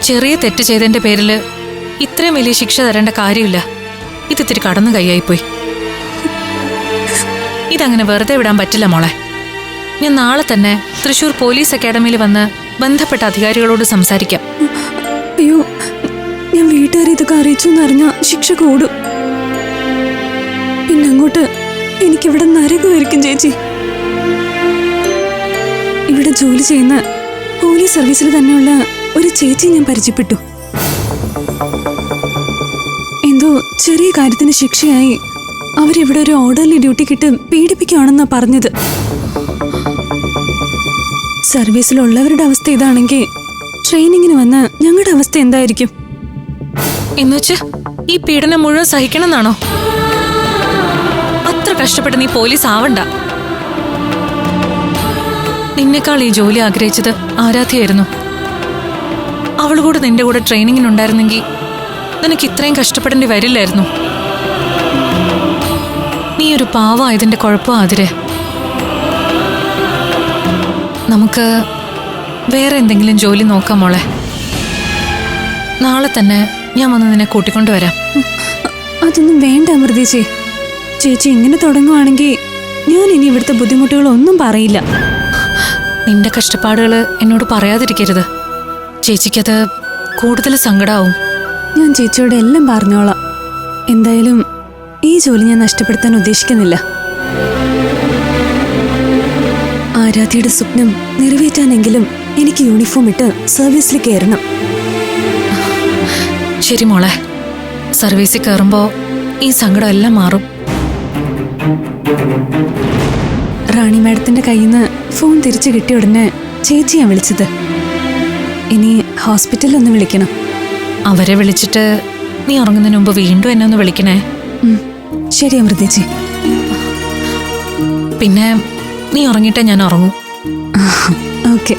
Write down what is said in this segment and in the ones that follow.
ചെറിയ തെറ്റ് ചെയ്തതിന്റെ പേരില് ഇത്രയും വലിയ ശിക്ഷ തരേണ്ട കാര്യമില്ല. ഇതിത്തിരി കടന്നു കൈയായിപ്പോയി. ഇതങ്ങനെ വെറുതെ വിടാൻ പറ്റില്ല മോളെ. ഞാൻ നാളെ തന്നെ തൃശൂർ പോലീസ് അക്കാഡമിയിൽ വന്ന് ബന്ധപ്പെട്ട അധികാരികളോട് സംസാരിക്കാം. അയ്യോ, ഞാൻ വീട്ടുകാരെ ഇതൊക്കെ അറിയിച്ചു എന്നറിഞ്ഞ ശിക്ഷ കൂടും. പിന്നെ അങ്ങോട്ട് എനിക്കിവിടെ നരകമായിരിക്കും ചേച്ചി. ഇവിടെ ജോലി ചെയ്യുന്ന പോലീസ് സർവീസിൽ തന്നെയുള്ള ഒരു ചേച്ചി ഞാൻ പരിചയപ്പെട്ടു. എന്തോ ചെറിയ കാര്യത്തിന് ശിക്ഷയായി അവരിവിടെ ഒരു ഓർഡർലി ഡ്യൂട്ടിക്കിട്ട് പീഡിപ്പിക്കുകയാണെന്നാ പറഞ്ഞത്. സർവീസിലുള്ളവരുടെ അവസ്ഥ ഇതാണെങ്കിൽ ട്രെയിനിങ്ങിന് വന്ന് ഞങ്ങളുടെ അവസ്ഥ എന്തായിരിക്കും? എന്നുവെച്ച് ഈ പീഡനം മുഴുവൻ സഹിക്കണമെന്നാണോ? അത്ര കഷ്ടപ്പെട്ട് നീ പോലീസ് ആവണ്ട. നിന്നെക്കാൾ ഈ ജോലി ആഗ്രഹിച്ചത് ആരാധ്യയായിരുന്നു. അവൾ കൂടെ നിന്റെ കൂടെ ട്രെയിനിങ്ങിനുണ്ടായിരുന്നെങ്കിൽ നിനക്ക് ഇത്രയും കഷ്ടപ്പെടേണ്ടി വരില്ലായിരുന്നു. നീ ഒരു പാവമായതിന്റെ കുഴപ്പം ആതിരെ. നമുക്ക് വേറെ എന്തെങ്കിലും ജോലി നോക്കാം മോളെ. നാളെ തന്നെ ഞാൻ വന്ന് നിന്നെ കൂട്ടിക്കൊണ്ടുവരാം. അതൊന്നും വേണ്ട അമൃതേച്ചി. ചേച്ചി ഇങ്ങനെ തുടങ്ങുവാണെങ്കിൽ ഞാൻ ഇനി ഇവിടുത്തെ ബുദ്ധിമുട്ടുകളൊന്നും പറയില്ല. നിന്റെ കഷ്ടപ്പാടുകൾ എന്നോട് പറയാതിരിക്കരുത്. ചേച്ചിക്കത് കൂടുതൽ സങ്കടാവും. ഞാൻ ചേച്ചിയോട് എല്ലാം പറഞ്ഞോളാം. എന്തായാലും ഈ ജോലി ഞാൻ നഷ്ടപ്പെടുത്താൻ ഉദ്ദേശിക്കുന്നില്ല. ആരാധ്യയുടെ സ്വപ്നം നിറവേറ്റാനെങ്കിലും എനിക്ക് യൂണിഫോം ഇട്ട് സർവീസിൽ കയറണം. ശരി മോളെ, സർവീസിൽ കയറുമ്പോ ഈ സങ്കടം എല്ലാം മാറും. റാണി മാഡത്തിന്റെ കയ്യിൽ നിന്ന് ഫോൺ തിരിച്ചു കിട്ടിയ ഉടനെ ചേച്ചിയാണ് വിളിച്ചത്. ഇനി ഹോസ്പിറ്റലിൽ ഒന്ന് വിളിക്കണം. അവരെ വിളിച്ചിട്ട് നീ ഉറങ്ങുന്നതിന് മുമ്പ് വീണ്ടും എന്നെ ഒന്ന് വിളിക്കണേ. ശരി അമൃതേച്ചി. പിന്നെ നീ ഉറങ്ങിയിട്ടേ ഞാൻ ഉറങ്ങൂ. ഓക്കെ.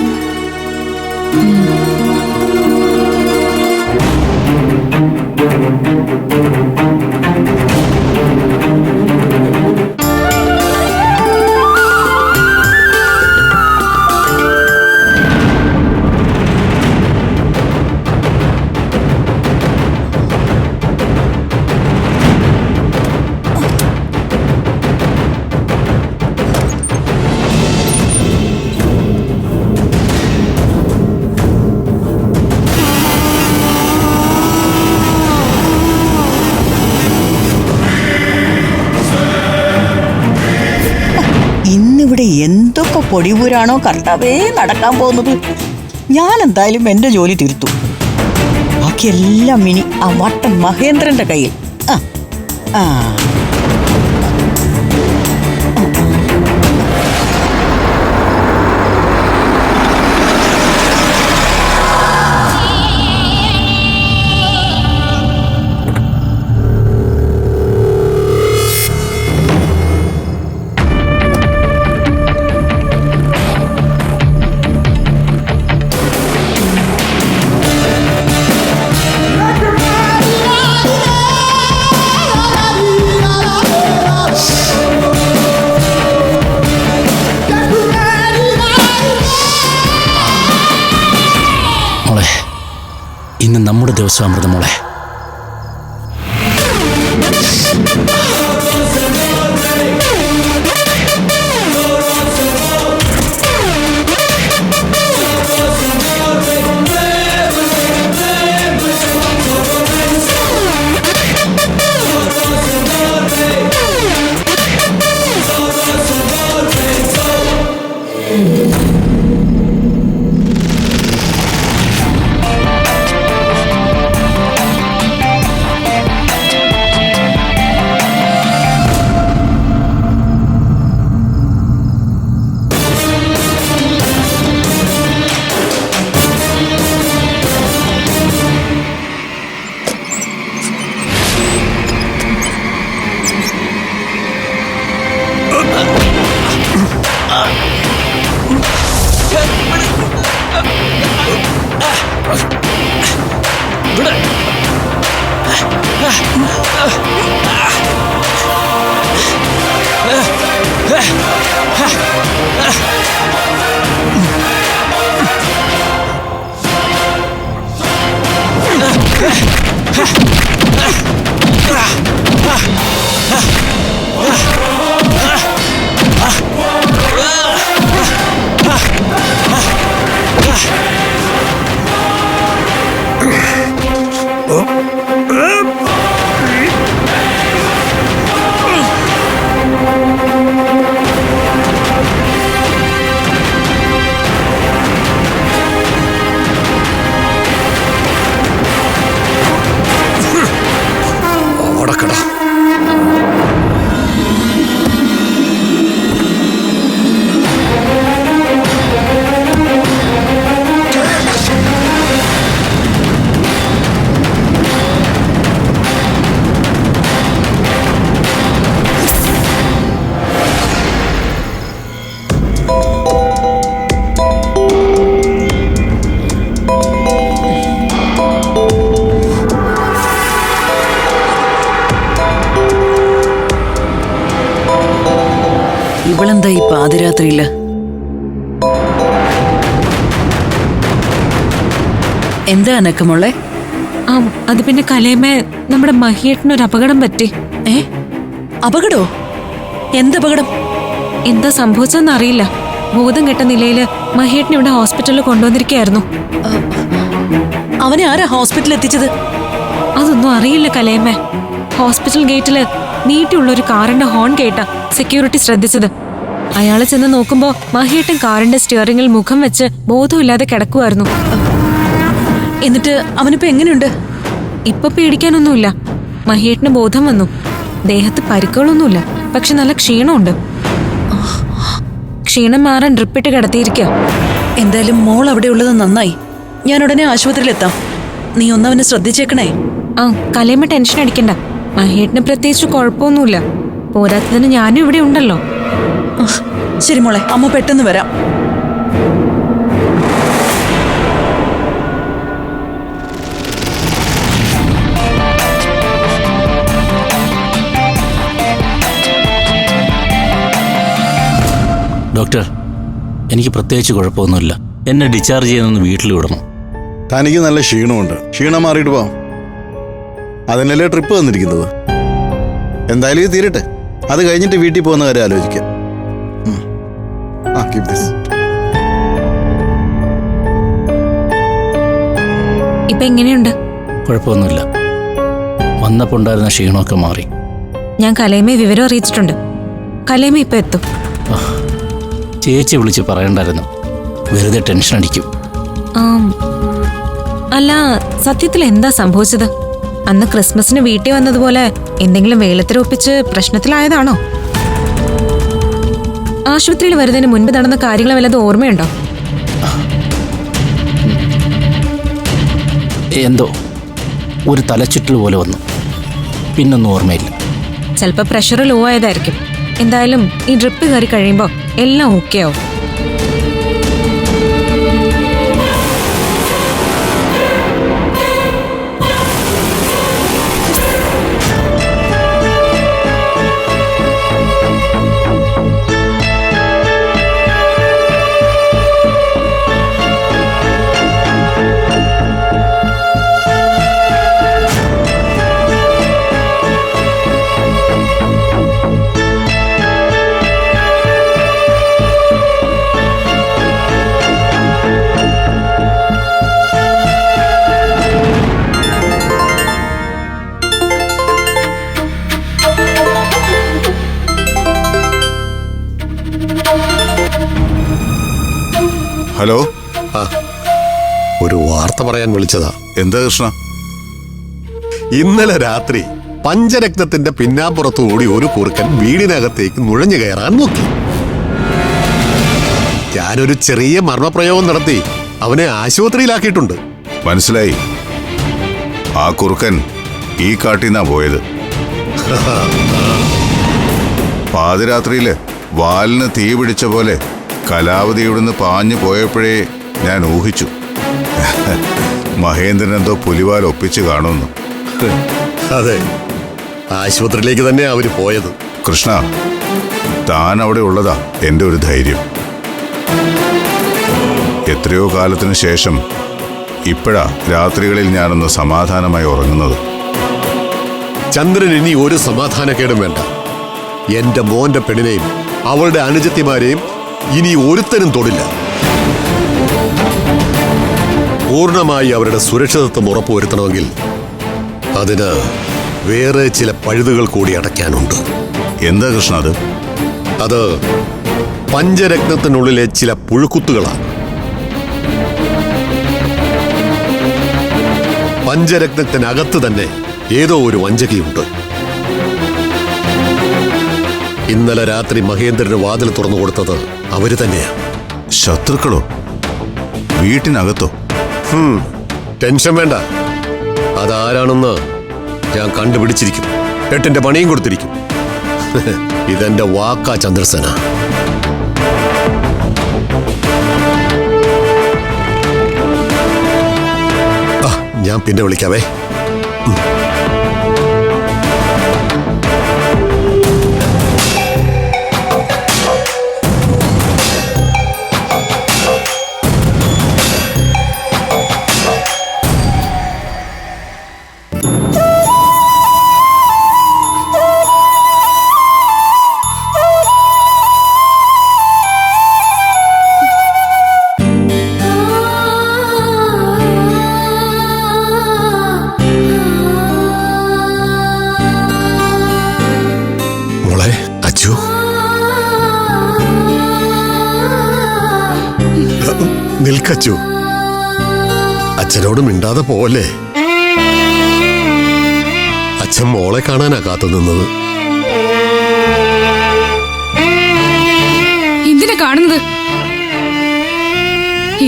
ഇന്നിവിടെ എന്തൊക്കെ പൊടിപൂരാണോ കർത്താവേ നടക്കാൻ പോകുന്നത്. ഞാൻ എന്തായാലും എൻ്റെ ജോലി തീർത്തു. ബാക്കിയെല്ലാം ഇനി ആ വട്ടം മഹേന്ദ്രന്റെ കയ്യിൽ. ആ ആ ഇന്ന് നമ്മുടെ ദിവസം അമൃത മോളെ. ഇവളെന്താ ഈ പാതിരാത്രിയില്? എന്താ അനക്കമോളെ? അത് പിന്നെ കലേമേ, നമ്മുടെ മഹിയേട്ടനൊരു അപകടം പറ്റി. അപകടോ? എന്തപകടം? എന്താ സംഭവിച്ചെന്ന് അറിയില്ല. ബോധം കെട്ട നിലയില് മഹിയേട്ടൻ ഇവിടെ ഹോസ്പിറ്റലിൽ കൊണ്ടുവന്നിരിക്കുകയായിരുന്നു. അവനെ ആരാ ഹോസ്പിറ്റലിൽ എത്തിച്ചത്? അതൊന്നും അറിയില്ല കലേമേ. ഹോസ്പിറ്റൽ ഗേറ്റില് നീട്ടിയുള്ള ഒരു കാറിന്റെ ഹോൺ കേട്ട സെക്യൂരിറ്റി ശ്രദ്ധിച്ചത്. അയാള് ചെന്ന് നോക്കുമ്പോ മഹിയേട്ടൻ കാറിന്റെ സ്റ്റിയറിംഗിൽ മുഖം വെച്ച് ബോധമില്ലാതെ കിടക്കുമായിരുന്നു. എന്നിട്ട് അവനിപ്പോ എങ്ങനെയുണ്ട്? ഇപ്പൊ പേടിക്കാനൊന്നുമില്ല. മഹിയേട്ടന് ബോധം വന്നു. ദേഹത്ത് പരിക്കുകളൊന്നുമില്ല, പക്ഷെ നല്ല ക്ഷീണമുണ്ട്. ക്ഷീണം മാറാൻ ഡ്രിപ്പിട്ട് കിടത്തിയിരിക്കുക. എന്തായാലും മോൾ അവിടെ ഉള്ളത് നന്നായി. ഞാൻ ഉടനെ ആശുപത്രിയിലെത്താം. നീ ഒന്നവനെ ശ്രദ്ധിച്ചേക്കണേ. കലേമ ടെൻഷൻ അടിക്കണ്ട. മഹിയേട്ടന് പ്രത്യേകിച്ച് കുഴപ്പമൊന്നുമില്ല. പോരാത്തതിന് ഞാനും ഇവിടെ ഉണ്ടല്ലോ. ശരി മോളെ, അമ്മ പെട്ടെന്ന് വരാം. ഡോക്ടർ, എനിക്ക് പ്രത്യേകിച്ച് കുഴപ്പമൊന്നുമില്ല. എന്നെ ഡിസ്ചാർജ് ചെയ്യുന്നൊന്ന് വീട്ടിൽ വിടണം. തനിക്ക് നല്ല ക്ഷീണമുണ്ട്. ക്ഷീണം മാറിയിട്ട് പോവാം. അതിനല്ലേ ട്രിപ്പ് വന്നിരിക്കുന്നത്. എന്തായാലും ഇത് തീരട്ടെ. അത് കഴിഞ്ഞിട്ട് വീട്ടിൽ പോകുന്ന കാര്യം ആലോചിക്കാം. keep this. ഇപ്പൊ എങ്ങനെയുണ്ട്? കുഴപ്പമൊന്നുമില്ല. വന്നപ്പോൾ ഉണ്ടായിരുന്ന ക്ഷീണമൊക്കെ മാറി. ഞാൻ കലേമയെ വിവരം അറിയിച്ചിട്ടുണ്ട്. കലേമ ഇപ്പൊ എത്തും. ചേച്ചി വിളിച്ച് പറയണ്ടായിരുന്നു. വെറുതെ ടെൻഷൻ അടിക്കും. അല്ല, സത്യത്തിൽ എന്താ സംഭവിച്ചത്? അന്ന് ക്രിസ്മസിന് വീട്ടിൽ വന്നതുപോലെ എന്തെങ്കിലും വേലത്തിലൊപ്പിച്ച് പ്രശ്നത്തിലായതാണോ? ആശുപത്രിയിൽ വരുന്നതിന് മുൻപ് നടന്ന കാര്യങ്ങൾ വല്ലതും ഓർമ്മയുണ്ടോ? എന്തോ ഒരു തലച്ചുറ്റൽ പോലെ വന്നു. പിന്നൊന്നും ഓർമ്മയില്ല. ചിലപ്പോൾ പ്രഷർ ലോ ആയതായിരിക്കും. എന്തായാലും ഈ ഡ്രിപ്പ് കയറി കഴിയുമ്പോൾ എല്ലാം ഓക്കെ ആവും. ഹലോ. ഒരു വാർത്ത പറയാൻ വിളിച്ചതാ. എന്താ കൃഷ്ണ? ഇന്നലെ രാത്രി പഞ്ചരത്നത്തിന്റെ പിന്നാമ്പുറത്തുകൂടി ഒരു കുറുക്കൻ വീടിനകത്തേക്ക് നുഴഞ്ഞു കയറാൻ നോക്കി. ഞാനൊരു ചെറിയ മർമ്മപ്രയോഗം നടത്തി അവനെ ആശുപത്രിയിലാക്കിയിട്ടുണ്ട്. മനസ്സിലായി. ആ കുറുക്കൻ ഈ കാട്ടിന്നാ പോയത്. പാതിരാത്രിയില് വാലിന് തീ പിടിച്ച പോലെ കലാവതി ഇവിടുന്ന് പാഞ്ഞു പോയപ്പോഴേ ഞാൻ ഊഹിച്ചു മഹേന്ദ്രൻ എന്തോ പുലിവാൽ ഒപ്പിച്ച് കാണുന്നു. അതെ, ആശുപത്രിയിലേക്ക് തന്നെ അവര് പോയത്. കൃഷ്ണ, താൻ അവിടെ ഉള്ളതാ എൻ്റെ ഒരു ധൈര്യം. എത്രയോ കാലത്തിന് ശേഷം ഇപ്പോഴാ രാത്രികളിൽ ഞാനൊന്ന് സമാധാനമായി ഉറങ്ങുന്നത്. ചന്ദ്രൻ ഇനി ഒരു സമാധാനക്കേടും വേണ്ട. എന്റെ മോന്റെ പെണ്ണിനെയും അവളുടെ അനുജത്തിമാരെയും ഇനി ഒരുത്തരും തൊടില്ല. പൂർണ്ണമായി അവരുടെ സുരക്ഷിതത്വം ഉറപ്പുവരുത്തണമെങ്കിൽ അതിന് വേറെ ചില പഴുതുകൾ കൂടി അടയ്ക്കാനുണ്ട്. എന്താ കൃഷ്ണ അത്? അത് പഞ്ചരത്നത്തിനുള്ളിലെ ചില പുഴുക്കുത്തുകളാണ്. പഞ്ചരത്നത്തിനകത്ത് തന്നെ ഏതോ ഒരു വഞ്ചകയുണ്ട്. ഇന്നലെ രാത്രി മഹേന്ദ്രന് വാതിൽ തുറന്നു കൊടുത്തത് അവര് തന്നെയാ. ശത്രുക്കളോ? വീട്ടിനകത്തോ? ടെൻഷൻ വേണ്ട, അതാരാണെന്ന് ഞാൻ കണ്ടുപിടിച്ചിരിക്കും. 8ന്റെ പണിയും കൊടുത്തിരിക്കും. ഇതെന്റെ വാക്കാ ചന്ദ്രസേന. ഞാൻ പിന്നെ വിളിക്കാവേ. നിൽക്കച്ചു, അച്ഛനോട് മിണ്ടാതെ പോലെ. അച്ഛൻ മോളെ കാണാനാ കാത്തു നിന്നത്. എന്തിനാ കാണുന്നത്?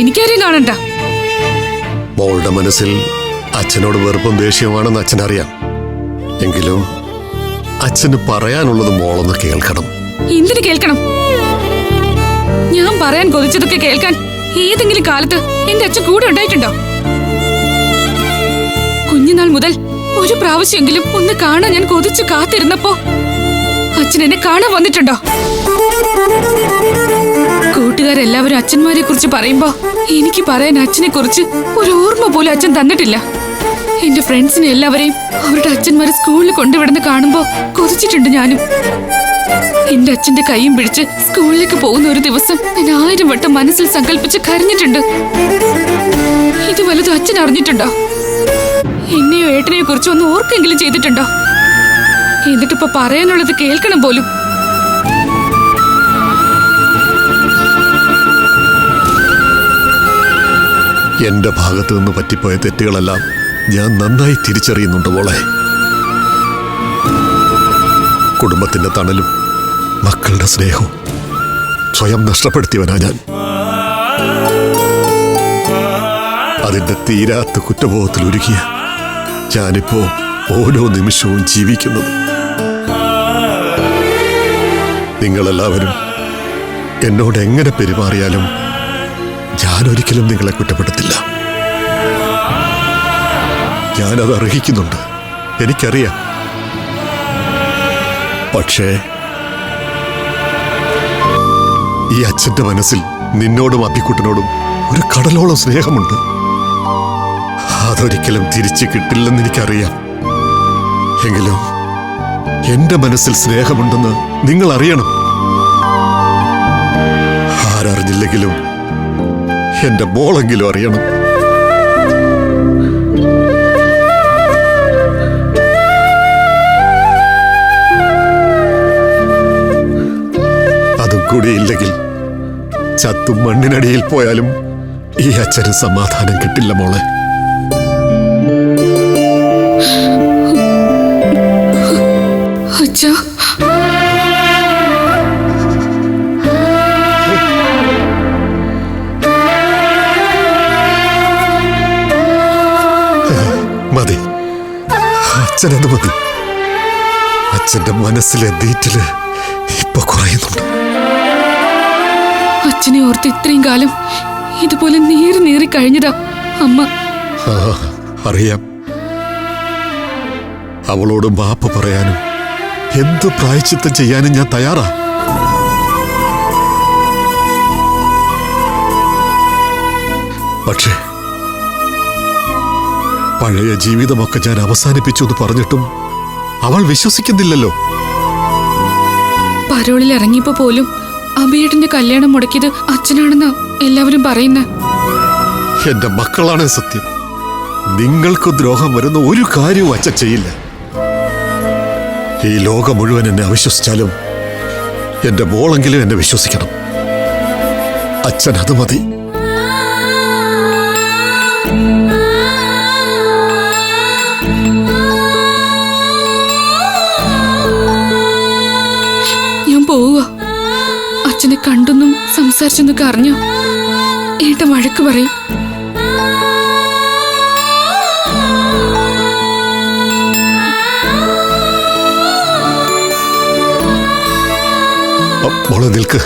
എനിക്കാരെയും കാണണ്ട. മോളുടെ മനസ്സിൽ അച്ഛനോട് വെറുപ്പും ദേഷ്യമാണെന്ന് അച്ഛനറിയാം. എങ്കിലും അച്ഛന് പറയാനുള്ളത് മോളൊന്ന് കേൾക്കണം. എന്തിനു കേൾക്കണം? ഞാൻ പറയാൻ കൊതിച്ചതൊക്കെ കേൾക്കാൻ ഏതെങ്കിലും കാലത്ത് എന്റെ അച്ഛൻ കൂടെ ഉണ്ടായിട്ടുണ്ടോ? കുഞ്ഞുനാൾ മുതൽ ഒരു പ്രാവശ്യമെങ്കിലും ഒന്ന് കാണാൻ ഞാൻ കൊതിച്ചു കാത്തിരുന്നപ്പോ അച്ഛൻ എന്നെ കാണാൻ വന്നിട്ടുണ്ടോ? കൂട്ടുകാരെല്ലാവരും അച്ഛന്മാരെ കുറിച്ച് പറയുമ്പോ എനിക്ക് പറയാൻ അച്ഛനെ കുറിച്ച് ഒരു ഓർമ്മ പോലും അച്ഛൻ തന്നിട്ടില്ല. എന്റെ ഫ്രണ്ട്സിനെ എല്ലാവരെയും അവരുടെ അച്ഛന്മാരെ സ്കൂളിൽ കൊണ്ടുവിടുന്ന കാണുമ്പോ കൊതിച്ചിട്ടുണ്ട് ഞാനും. എന്റെ അച്ഛന്റെ കൈയും പിടിച്ച് സ്കൂളിലേക്ക് പോകുന്ന ഒരു ദിവസം ഞാൻ 1000 വട്ടം മനസ്സിൽ സങ്കല്പിച്ച് കരഞ്ഞിട്ടുണ്ട്. ഇത് വലുതും അച്ഛൻ അറിഞ്ഞിട്ടുണ്ടോ? എന്നെയോ ഏട്ടനെയോ കുറിച്ച് ഒന്ന് ഓർക്കെങ്കിലും ചെയ്തിട്ടുണ്ടോ? എന്നിട്ടിപ്പോ പറയാനുള്ളത് കേൾക്കണം പോലും. എന്റെ ഭാഗത്തു നിന്ന് പറ്റിപ്പോയ തെറ്റുകളെല്ലാം ഞാൻ നന്നായി തിരിച്ചറിയുന്നുണ്ട് മോളെ. കുടുംബത്തിന്റെ തണലും മക്കളുടെ സ്നേഹവും സ്വയം നഷ്ടപ്പെടുത്തിയവനാ ഞാൻ. അതിന്റെ തീരാത്ത കുറ്റബോധത്തിലൊരുക്കിയ ഞാനിപ്പോ ഓരോ നിമിഷവും ജീവിക്കുന്നത്. നിങ്ങളെല്ലാവരും എന്നോട് എങ്ങനെ പെരുമാറിയാലും ഞാനൊരിക്കലും നിങ്ങളെ കുറ്റപ്പെടുത്തില്ല. ഞാനത് അർഹിക്കുന്നുണ്ട്, എനിക്കറിയാം. പക്ഷേ ഈ അച്ഛന്റെ മനസ്സിൽ നിന്നോടും അപ്പിക്കുട്ടനോടും ഒരു കടലോളം സ്നേഹമുണ്ട്. അതൊരിക്കലും തിരിച്ചു കിട്ടില്ലെന്ന് എനിക്കറിയാം. എങ്കിലും എന്റെ മനസ്സിൽ സ്നേഹമുണ്ടെന്ന് നിങ്ങൾ അറിയണം. ആരറിഞ്ഞില്ലെങ്കിലും എന്റെ മോളെങ്കിലും അറിയണം. അതും കൂടിയില്ലെങ്കിൽ ചത്തും മണ്ണിനടിയിൽ പോയാലും ഈ അച്ഛന് സമാധാനം കിട്ടില്ല മോളെ. അച്ഛാ, മതി, അച്ഛനത് മതി. അച്ഛന്റെ മനസ്സിലെ നീറ്റില് ഇപ്പൊ കുറയുന്നുണ്ട്. അച്ഛനെ ഓർത്ത് ഇത്രയും കാലം ഇതുപോലെ നീറി കഴിഞ്ഞതാ അമ്മ. അറിയാം. അവളോട് മാപ്പ് പറയാനും എന്ത് പ്രായശ്ചിത്തം ചെയ്യാനും ഞാൻ തയ്യാറാ. പക്ഷേ പഴയ ജീവിതമൊക്കെ ഞാൻ അവസാനിപ്പിച്ചു എന്ന് പറഞ്ഞിട്ടും അവൾ വിശ്വസിക്കുന്നില്ലല്ലോ. പരോളിൽ ഇറങ്ങിയപ്പോ പോലും അഭിയേട്ടന്റെ കല്യാണം മുടക്കിയത് അച്ഛനാണെന്ന് എല്ലാവരും പറയുന്ന. എന്റെ മക്കളാണ് സത്യം. നിങ്ങൾക്ക് ദ്രോഹം വരുന്ന ഒരു കാര്യവും അച്ഛൻ ചെയ്യില്ല. ഈ ലോകം മുഴുവൻ എന്നെ അവിശ്വസിച്ചാലും എന്റെ മോളെങ്കിലും എന്നെ വിശ്വസിക്കണം. അച്ഛൻ അത് മതി. ഞാൻ പോവുക. അച്ഛനെ കണ്ടെന്നും സംസാരിച്ചെന്നൊക്കെ അറിഞ്ഞോ ഏട്ടൻ വഴക്ക് പറയും. മോളെ നിൽക്ക്.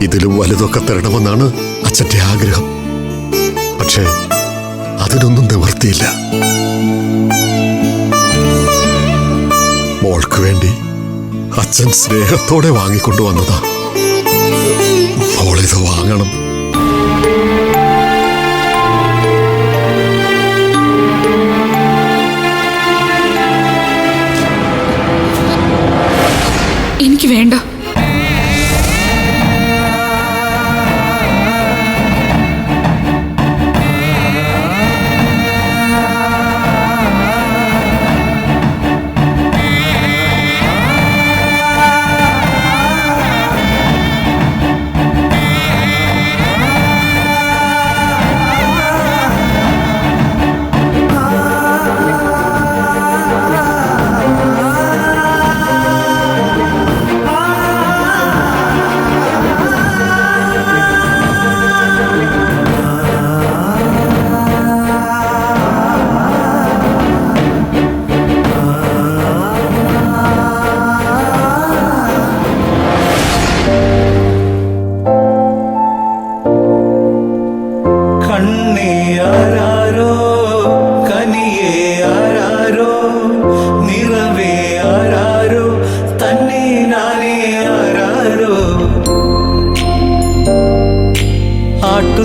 ഇതിലും വലുതൊക്കെ തരണമെന്നാണ് അച്ഛന്റെ ആഗ്രഹം. പക്ഷേ അതിനൊന്നും നിവർത്തിയില്ല. മോൾക്ക് വേണ്ടി അച്ഛൻ സ്നേഹത്തോടെ വാങ്ങിക്കൊണ്ടുവന്നതാ. മോളിത് വാങ്ങണം. എനിക്ക് വേണ്ട.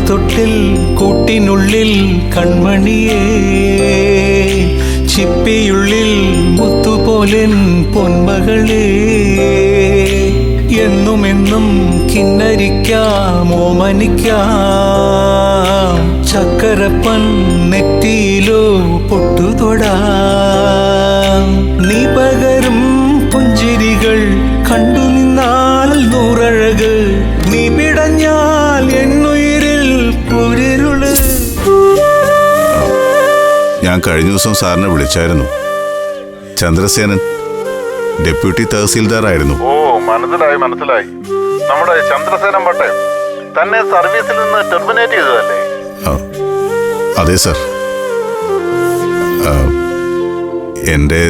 തൊട്ടിൽ കൂട്ടിനുള്ളിൽ കൺമണിയേ ചിപ്പിയുള്ളിൽ മുത്തുപോലെൻ പൊന്മകളേ എന്നുമെന്നും കിന്നരിക്കാം ഓമനിക്കാം ചക്കരപ്പൻ നെറ്റിയിലോ പൊട്ടുതൊടാം നീ പകരും പുഞ്ചിരികൾ കണ്ടു നിന്നാൽ നൂറഴക് നീ പിടഞ്ഞാൽ എന്നുയിരിൽ കുരിരുള്. ഞാൻ കഴിഞ്ഞ ദിവസം സാറിനെ വിളിച്ചായിരുന്നു. ചന്ദ്രസേനൻ ഡെപ്യൂട്ടി തഹസീൽദാർ ആയിരുന്നു. ഓ, മനസ്സിലായി. നമ്മുടെ ചന്ദ്രസേനൻ പട്ടയം തന്നെ സർവീസിൽ നിന്ന് ടെർമിനേറ്റ് ചെയ്തതല്ലേ? അതെ സർ. എൻ്റെ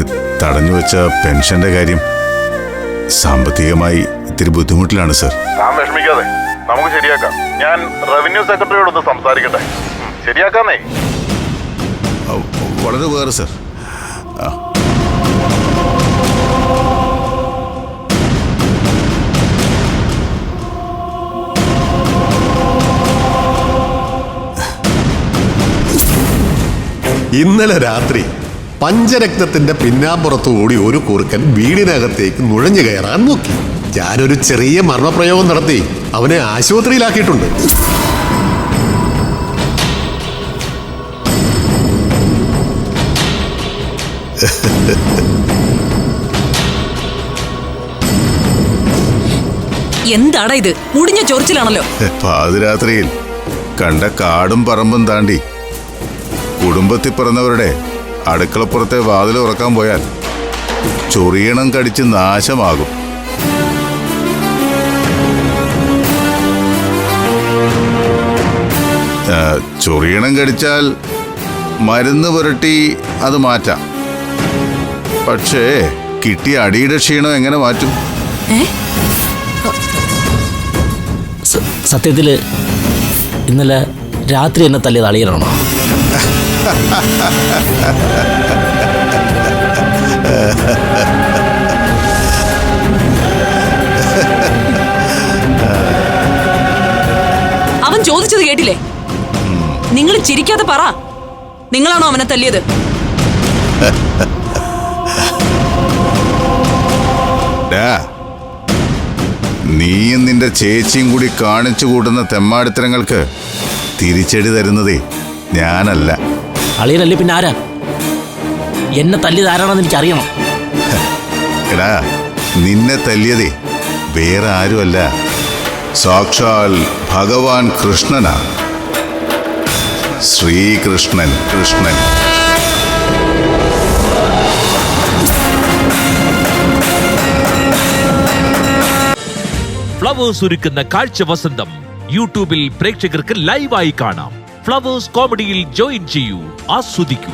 തടഞ്ഞു വെച്ച പെൻഷന്റെ കാര്യം സാമ്പത്തികമായി ഇത്തിരി ബുദ്ധിമുട്ടിലാണ് സർ. താൻ വിഷമിക്കാതെ, നമുക്ക് ശരിയാക്കാം. ഞാൻ റവന്യൂ സെക്രട്ടറിയോടൊന്ന് സംസാരിക്കട്ടെ. ശരിയാക്കാന്നേ. വളരെ ഉപകാരം സർ. ഇന്നലെ രാത്രി പഞ്ചരത്നത്തിന്റെ പിന്നാമ്പുറത്തു കൂടി ഒരു കുറുക്കൻ വീടിനകത്തേക്ക് നുഴഞ്ഞു കയറാൻ നോക്കി. ഞാനൊരു ചെറിയ മർമ്മപ്രയോഗം നടത്തി അവനെ ആശുപത്രിയിലാക്കിയിട്ടുണ്ട്. എന്താടാ ഇത്? മുടിഞ്ഞ ചൊറിച്ചിലാണല്ലോ. പാതിരാത്രിയിൽ കണ്ട കാടും പറമ്പും താണ്ടി കുടുംബത്തിൽ പിറന്നവരുടെ അടുക്കളപ്പുറത്തെ വാതിൽ ഉറക്കാൻ പോയാൽ ചൊറിയണം കടിച്ച് നാശമാകും. ചൊറിയണം കടിച്ചാൽ മരുന്ന് പുരട്ടി അത് മാറ്റാം. പക്ഷേ കിട്ടിയ അടിയുടെ ക്ഷീണം എങ്ങനെ മാറ്റും? സത്യത്തില് ഇന്നലെ രാത്രി എന്നെ തല്ലിയത് അളിയനാണോ? അവൻ ചോദിച്ചത് കേട്ടില്ലേ? നിങ്ങൾ ചിരിക്കാതെ പറ, നിങ്ങളാണോ അവനെ തല്ലിയത്? നീയും നിന്റെ ചേച്ചിയും കൂടി കാണിച്ചു കൂട്ടുന്ന തെമ്മാടിത്തരങ്ങൾക്ക് തിരിച്ചടി തരുന്നതേ ഞാനല്ല. അളിയനല്ലേ പിന്നെ ആരാ? എന്നെ തല്ലിയത് ആരാണെന്ന് എനിക്ക് അറിയണം. എടാ, നിന്നെ തല്ലിയതേ വേറെ ആരുമല്ല, സാക്ഷാൽ ഭഗവാൻ കൃഷ്ണനാ. ശ്രീകൃഷ്ണൻ. ഫ്ലവേഴ്സ് ഒരുക്കുന്ന കാഴ്ച വസന്തം യൂട്യൂബിൽ പ്രേക്ഷകർക്ക് ലൈവായി കാണാം. ഫ്ലവേഴ്സ് കോമഡിയിൽ ജോയിൻ ചെയ്യൂ, ആസ്വദിക്കൂ.